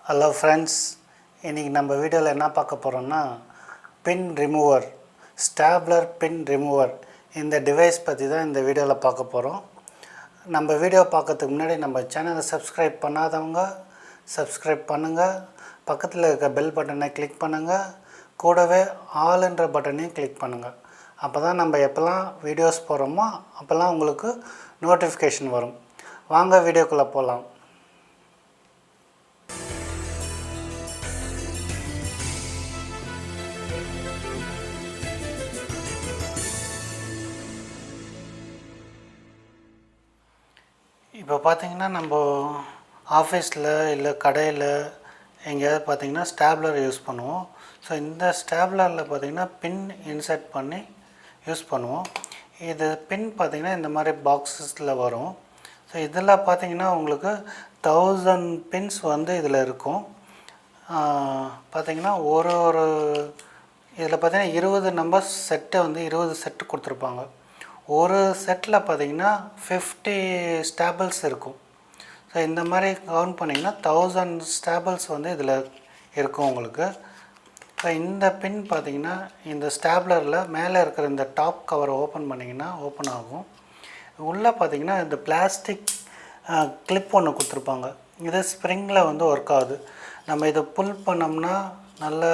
Hello friends, இன்றைக்கி நம்ம வீடியோவில் என்ன பார்க்க போகிறோம்னா பின் ரிமூவர், ஸ்டாப்லர் பின் ரிமூவர் இந்த டிவைஸ் பற்றி தான் இந்த வீடியோவில் பார்க்க போகிறோம். நம்ம வீடியோ பார்க்கறதுக்கு முன்னாடி நம்ம சேனலை சப்ஸ்கிரைப் பண்ணாதவங்க சப்ஸ்கிரைப் பண்ணுங்கள், பக்கத்தில் இருக்க பெல் பட்டனை கிளிக் பண்ணுங்கள், கூடவே ஆல்ன்ற பட்டனையும் கிளிக் பண்ணுங்கள். அப்போ தான் நம்ம எப்போல்லாம் வீடியோஸ் போகிறோமோ அப்போல்லாம் உங்களுக்கு நோட்டிஃபிகேஷன் வரும். வாங்க வீடியோக்குள்ளே போகலாம். இப்போ பார்த்திங்கன்னா நம்ம ஆஃபீஸில் இல்லை கடையில் எங்கேயாவது பார்த்திங்கன்னா ஸ்டாப்லர் யூஸ் பண்ணுவோம். ஸோ இந்த ஸ்டாப்லரில் பார்த்திங்கன்னா பின் இன்சர்ட் பண்ணி யூஸ் பண்ணுவோம். இது பின் பார்த்திங்கன்னா இந்த மாதிரி பாக்ஸஸில் வரும். ஸோ இதில் பார்த்திங்கன்னா உங்களுக்கு 1000 பின்ஸ் இதில் இருக்கும். பார்த்திங்கன்னா ஒரு இதில் பார்த்திங்கன்னா 20 நம்பர்ஸ் செட்டு 20 செட்டு கொடுத்துருப்பாங்க. ஒரு செட்டில் பார்த்திங்கன்னா 50 ஸ்டாபிள்ஸ் இருக்கும். ஸோ இந்த மாதிரி கவுண்ட் பண்ணிங்கன்னா 1000 ஸ்டாபிள்ஸ் இதில் இருக்கும் உங்களுக்கு. ஸோ இந்த பின் பார்த்திங்கன்னா இந்த ஸ்டாப்லரில் மேலே இருக்கிற இந்த டாப் கவரை ஓப்பன் பண்ணிங்கன்னா ஓப்பன் ஆகும். உள்ளே பார்த்திங்கன்னா இந்த பிளாஸ்டிக் கிளிப் ஒன்று கொடுத்துருப்பாங்க. இது ஸ்ப்ரிங்கில் ஒர்க் ஆகுது. நம்ம இதை புல் பண்ணோம்னா நல்லா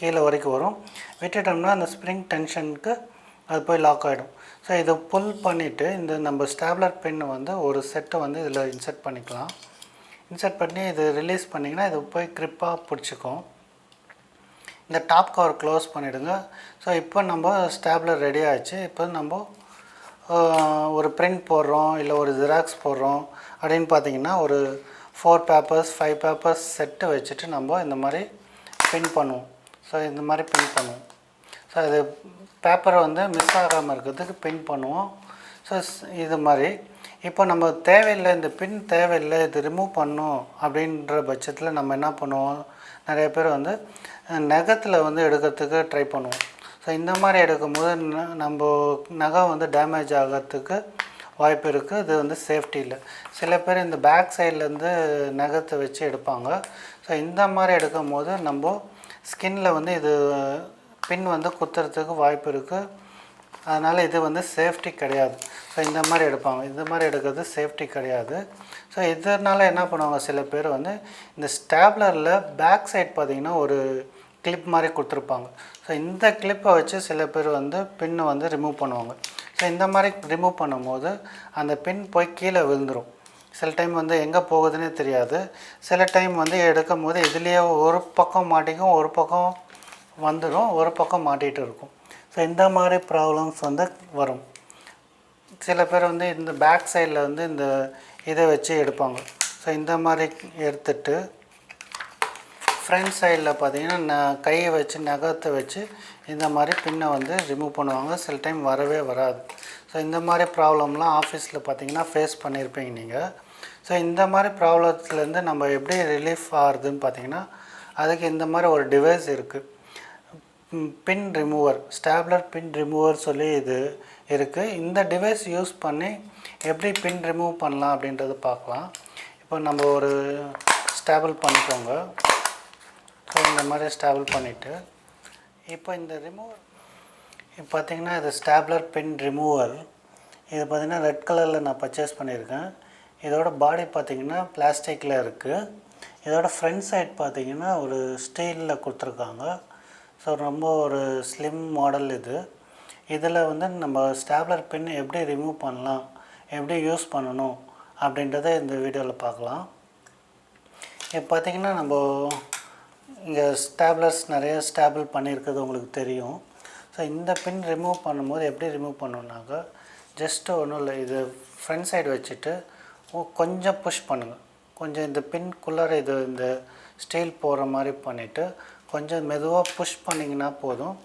கீழே வரைக்கும் வரும், விட்டுட்டோம்னா அந்த ஸ்ப்ரிங் டென்ஷனுக்கு அது போய் லாக் ஆகிடும். ஸோ இதை புல் பண்ணிவிட்டு இந்த நம்ம ஸ்டாப்லர் பின்னை ஒரு செட்டை இதில் இன்சர்ட் பண்ணிக்கலாம். இன்சர்ட் பண்ணி இது ரிலீஸ் பண்ணிங்கன்னா இது போய் க்ரிப்பாக பிடிச்சிக்கும். இந்த டாப் கவர் க்ளோஸ் பண்ணிவிடுங்க. ஸோ இப்போ நம்ம ஸ்டாப்லர் ரெடி ஆகிடுச்சு. இப்போ நம்ம ஒரு பிரிண்ட் போடுறோம் இல்லை ஒரு ஜெராக்ஸ் போடுறோம் அப்படின்னு பார்த்திங்கன்னா ஒரு 4 பேப்பர்ஸ் 5 பேப்பர்ஸ் செட்டு வச்சுட்டு நம்ம இந்த மாதிரி பின் பண்ணுவோம். ஸோ இந்த மாதிரி பின் பண்ணுவோம். ஸோ அது பேப்பரை மிஸ் ஆகாமல் இருக்கிறதுக்கு பின் பண்ணுவோம். ஸோ இது மாதிரி இப்போ நம்ம தேவையில்லை, இந்த பின் தேவையில்லை, இது ரிமூவ் பண்ணணும் அப்படின்ற பட்சத்தில் நம்ம என்ன பண்ணுவோம், நிறைய பேர் நகத்தில் எடுக்கிறதுக்கு ட்ரை பண்ணுவோம். ஸோ இந்த மாதிரி எடுக்கும்போது நம்ம நகை டேமேஜ் ஆகிறதுக்கு வாய்ப்பு இருக்குது. இது சேஃப்டி இல்லை. சில பேர் இந்த பேக் சைட்லேருந்து நகத்தை வச்சு எடுப்பாங்க. ஸோ இந்த மாதிரி எடுக்கும் போது நம்ம ஸ்கின்னில் இது பின் குத்துறதுக்கு வாய்ப்பு இருக்குது. அதனால் இது சேஃப்டி கிடையாது. ஸோ இந்த மாதிரி எடுப்பாங்க. இந்த மாதிரி எடுக்கிறது சேஃப்டி கிடையாது. ஸோ இதனால் என்ன பண்ணுவாங்க, சில பேர் இந்த ஸ்டாப்லரில் பேக் சைட் பார்த்திங்கன்னா ஒரு கிளிப் மாதிரி கொடுத்துருப்பாங்க. ஸோ இந்த கிளிப்பை வச்சு சில பேர் பின்னை ரிமூவ் பண்ணுவாங்க. ஸோ இந்த மாதிரி ரிமூவ் பண்ணும்போது அந்த பின் போய் கீழே விழுந்துடும். சில டைம் எங்கே போகுதுன்னே தெரியாது. சில டைம் எடுக்கும் போது இதுலேயே ஒரு பக்கம் மாட்டிக்கும், ஒரு பக்கம் வந்துடும், ஒரு பக்கம் மாட்டிகிட்டு இருக்கும். ஸோ இந்த மாதிரி ப்ராப்ளம்ஸ் வரும். சில பேர் இந்த பேக் சைடில் இந்த இதை வச்சு எடுப்பாங்க. ஸோ இந்த மாதிரி எடுத்துட்டு ஃப்ரண்ட் சைடில் பார்த்திங்கன்னா கையை வச்சு நகத்தை வச்சு இந்த மாதிரி பின்னை ரிமூவ் பண்ணுவாங்க. சில டைம் வரவே வராது. ஸோ இந்த மாதிரி ப்ராப்ளம்லாம் ஆஃபீஸில் பார்த்திங்கன்னா ஃபேஸ் பண்ணியிருப்பீங்க நீங்கள். ஸோ இந்த மாதிரி ப்ராப்ளத்துலேருந்து நம்ம எப்படி ரிலீஃப் ஆகுதுன்னு பார்த்திங்கன்னா அதுக்கு இந்த மாதிரி ஒரு டிவைஸ் இருக்குது, பின் ரிமூவர், ஸ்டாப்லர் பின் ரிமூவர் சொல்லி இது இருக்குது. இந்த டிவைஸ் யூஸ் பண்ணி எப்படி பின் ரிமூவ் பண்ணலாம் அப்படின்றது பார்க்கலாம். இப்போ நம்ம ஒரு ஸ்டாபிள் பண்ணிக்கோங்க. ஸோ இந்த மாதிரி ஸ்டாபிள் பண்ணிவிட்டு இப்போ இந்த ரிமூவர் இப்போ பார்த்திங்கன்னா இது ஸ்டாப்லர் பின் ரிமூவர். இது பார்த்திங்கன்னா ரெட் கலரில் நான் பர்ச்சேஸ் பண்ணியிருக்கேன். இதோட பாடி பார்த்திங்கன்னா பிளாஸ்டிக்கில் இருக்குது. இதோட ஃப்ரண்ட் சைட் பார்த்திங்கன்னா ஒரு ஸ்டீலில் கொடுத்துருக்காங்க. ஸோ ரொம்ப ஒரு ஸ்லிம் மாடல் இது. இதில் நம்ம ஸ்டாப்லர் பின் எப்படி ரிமூவ் பண்ணலாம், எப்படி யூஸ் பண்ணணும் அப்படின்றத இந்த வீடியோவில் பார்க்கலாம். இப்போ பார்த்திங்கன்னா நம்ம இங்கே ஸ்டாப்லர்ஸ் நிறைய ஸ்டாபிள் பண்ணியிருக்கிறது உங்களுக்கு தெரியும். ஸோ இந்த பின் ரிமூவ் பண்ணும்போது எப்படி ரிமூவ் பண்ணணுன்னாக்கா ஜஸ்ட்டு ஒன்றும் இல்லை, இது ஃப்ரண்ட் சைடு வச்சுட்டு கொஞ்சம் புஷ் பண்ணுங்கள். கொஞ்சம் இந்த பின்குள்ளார இது இந்த ஸ்டீல் போகிற மாதிரி பண்ணிவிட்டு கொஞ்சம் மெதுவாக புஷ் பண்ணிங்கன்னா போதும்.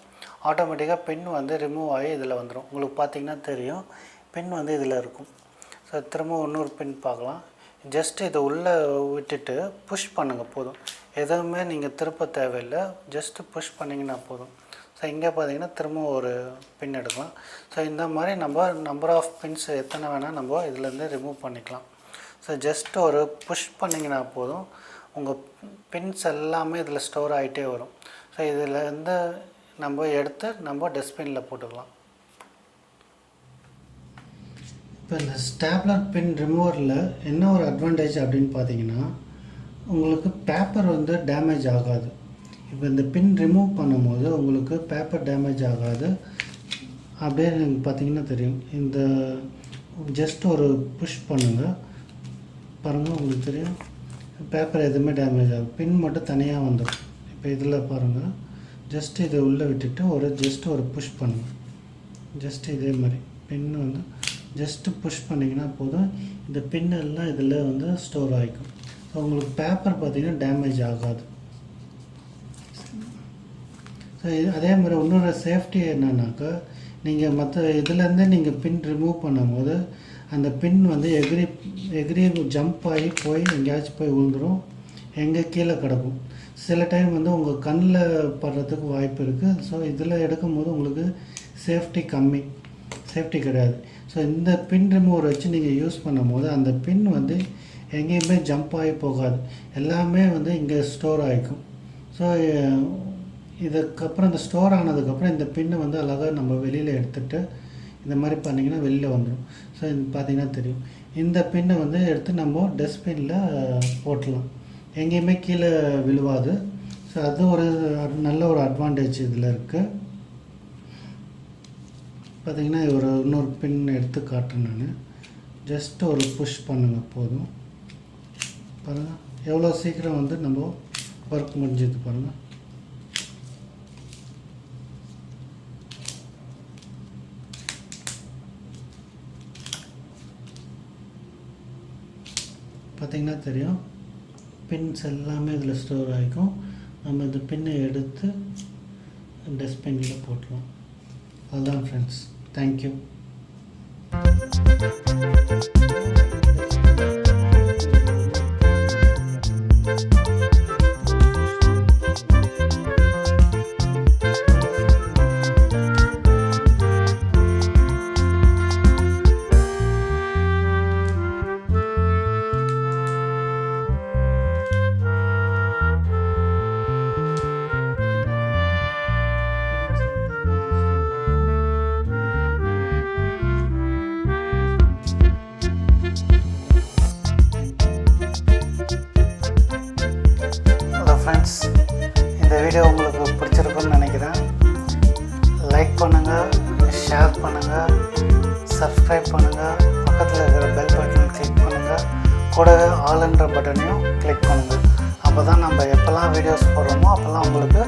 ஆட்டோமேட்டிக்காக பின் ரிமூவ் ஆகி இதில் வந்துடும். உங்களுக்கு பார்த்திங்கன்னா தெரியும், பின் இதில் இருக்கும். ஸோ திரும்ப இன்னொரு பின் பார்க்கலாம். ஜஸ்ட்டு இதை உள்ளே விட்டுட்டு புஷ் பண்ணுங்கள் போதும். எதுவுமே நீங்கள் திருப்ப தேவையில்லை, ஜஸ்ட்டு புஷ் பண்ணிங்கன்னா போதும். ஸோ இங்கே பார்த்திங்கன்னா திரும்ப ஒரு பின் எடுக்கலாம். ஸோ இந்த மாதிரி நம்ம நம்பர் ஆஃப் பின்ஸ் எத்தனை வேணால் நம்ம இதிலேருந்து ரிமூவ் பண்ணிக்கலாம். ஸோ ஜஸ்ட் ஒரு புஷ் பண்ணிங்கன்னா போதும், உங்கள் பின்ஸ் எல்லாமே இதில் ஸ்டோர் ஆகிட்டே வரும். ஸோ இதில் வந்து நம்ம எடுத்து நம்ம டஸ்ட்பினில் போட்டுக்கலாம். இப்போ இந்த ஸ்டாப்லர் பின் ரிமூவரில் என்ன ஒரு அட்வான்டேஜ் அப்படின்னு பார்த்தீங்கன்னா, உங்களுக்கு பேப்பர் வந்து டேமேஜ் ஆகாது. இப்போ இந்த பின் ரிமூவ் பண்ணும்போது உங்களுக்கு பேப்பர் டேமேஜ் ஆகாது. அப்படியே நீங்கள் பார்த்தீங்கன்னா தெரியும், இந்த ஜஸ்ட் ஒரு புஷ் பண்ணுங்கள் பாருங்கள், உங்களுக்கு தெரியும் பேப்பர் எதுவுமே டேமேஜ் ஆகும். பின் மட்டும் தனியாக வந்துடும். இப்போ இதில் பாருங்கள், ஜஸ்ட் இதை உள்ளே விட்டுட்டு ஜஸ்ட் ஒரு புஷ் பண்ணுங்கள். ஜஸ்ட் இதே மாதிரி பின் வந்து ஜஸ்ட்டு புஷ் பண்ணிங்கன்னா போதும், இந்த பின்னெல்லாம் இதில் வந்து ஸ்டோர் ஆகிக்கும். ஸோ உங்களுக்கு பேப்பர் பார்த்திங்கன்னா டேமேஜ் ஆகாது. ஸோ அதே மாதிரி இன்னொரு சேஃப்டி என்னன்னாக்கா, நீங்கள் மற்ற இதுலேருந்து நீங்கள் பின் ரிமூவ் பண்ணும்போது அந்த பின் வந்து எகிரி ஜம்ப் ஆகி போய் எங்கேயாச்சும் போய் விழுந்துடும், எங்கே கீழே கிடக்கும். சில டைம் வந்து உங்கள் கண்ணில் படுறதுக்கு வாய்ப்பு இருக்குது. ஸோ இதில் எடுக்கும்போது உங்களுக்கு சேஃப்டி கிடையாது. ஸோ இந்த பின் ரிமூவர் வச்சு நீங்கள் யூஸ் பண்ணும்போது அந்த பின் வந்து எங்கேயுமே ஜம்ப் ஆகி போகாது, எல்லாமே வந்து இங்கே ஸ்டோர் ஆகிக்கும். ஸோ இதுக்கப்புறம் இந்த ஸ்டோர் ஆனதுக்கப்புறம் இந்த பின்னை வந்து அழகாக நம்ம வெளியில் எடுத்துகிட்டு இந்த மாதிரி பண்ணிங்கன்னா வெளியில் வந்துடும். ஸோ இது பார்த்திங்கன்னா தெரியும், இந்த பின்னை வந்து எடுத்து நம்ம டஸ்ட்பினில் போட்டலாம், எங்கேயுமே கீழே விழுவாது. ஸோ அது ஒரு நல்ல ஒரு அட்வான்டேஜ் இதில் இருக்குது. பார்த்திங்கன்னா இன்னொரு பின் எடுத்து காட்டுறேன் நான். ஜஸ்ட் ஒரு புஷ் பண்ணுங்கள் போதும். பாருங்கள் எவ்வளோ சீக்கிரம் வந்து நம்ம ஒர்க் முடிஞ்சது பாருங்கள். பார்த்திங்கன்னா தெரியும், பின்ஸ் எல்லாமே இதில் ஸ்டோர் ஆகிக்கும். நம்ம இந்த பின்னை எடுத்து டஸ்ட்பினில் போட்டலாம். அதுதான் ஃப்ரெண்ட்ஸ். தேங்க்யூ. ஃப்ரெண்ட்ஸ், இந்த வீடியோ உங்களுக்கு பிடிச்சிருக்குன்னு நினைக்கிறேன். லைக் பண்ணுங்கள், ஷேர் பண்ணுங்கள், சப்ஸ்கிரைப் பண்ணுங்கள், பக்கத்தில் இருக்கிற பெல் பட்டன் கிளிக் பண்ணுங்கள், கூடவே ஆல்ன்ற பட்டனையும் கிளிக் பண்ணுங்கள். அப்போ தான் நம்ம எப்போல்லாம் வீடியோஸ் போடுறோமோ அப்போல்லாம் உங்களுக்கு